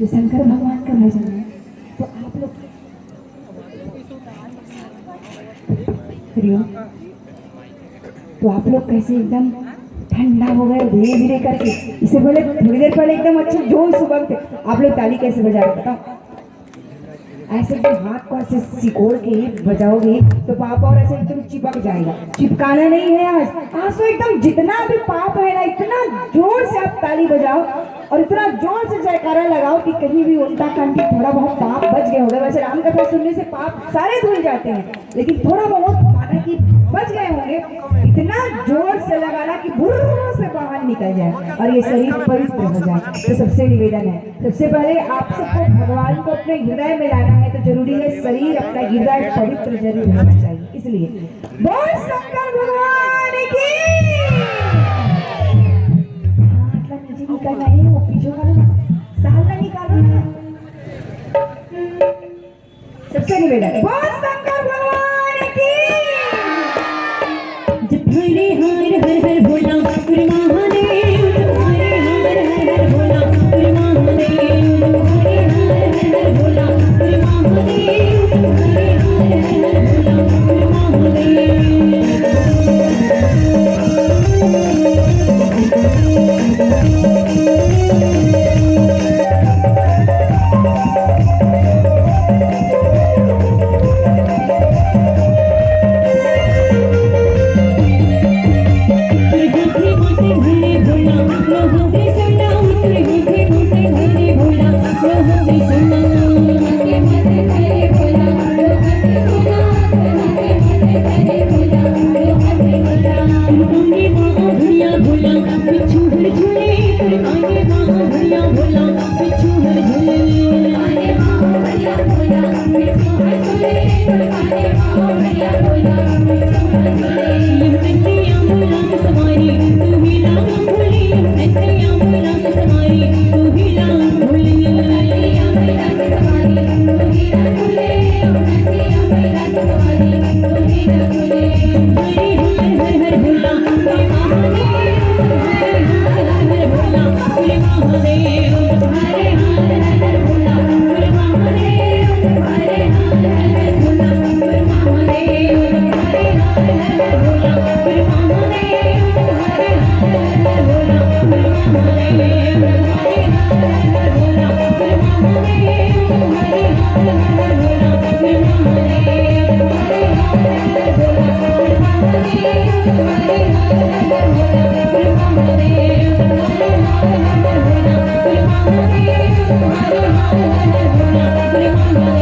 ये शंकर भगवान का भजन है। तो आप लोग हरिओम, तो आप लोग कैसे एकदम ठंडा हो गए धीरे धीरे करके। इससे पहले थोड़ी देर पहले एकदम अच्छे जोर सुबह थे। आप लोग ताली कैसे बजा रहे बताओ? ऐसे एकदम हाथ को ऐसे सिकोड़ के बजाओगे तो पाप और ऐसे एकदम चिपक जाएगा। चिपकाना नहीं है आज तो एकदम जितना भी पाप है ना इतना जोर से आप ताली बजाओ और इतना जोर से जयकारा लगाओ कि कहीं भी उल्टा कांटी थोड़ा बहुत पाप बच गए होंगे। वैसे राम कथा सुनने से पाप सारे धुल जाते हैं, लेकिन थोड़ा बहुत माना कि बच गए होंगे। इतना जोर से लगाना कि बुर्र से बाहर निकल जाए और ये शरीर पवित्र हो जाए। तो सबसे निवेदन है, सबसे पहले आप सबको भगवान को अपने हृदय में लाना है, तो जरूरी है शरीर अपना हृदय पवित्र जरूर होना चाहिए। इसलिए बोल शंकर भगवान की। नीचे निकलना है, वो पीछे वाला साला निकालो ना। सबसे निवेदन बोल शंकर भगवान की। जब हरे हर हर हर बोला हरे महादेव, हरे हर हर हर बोला हरे महादेव, हरे हर हर हर बोला हरे महादेव, हरे हर हर बोला हरे हरे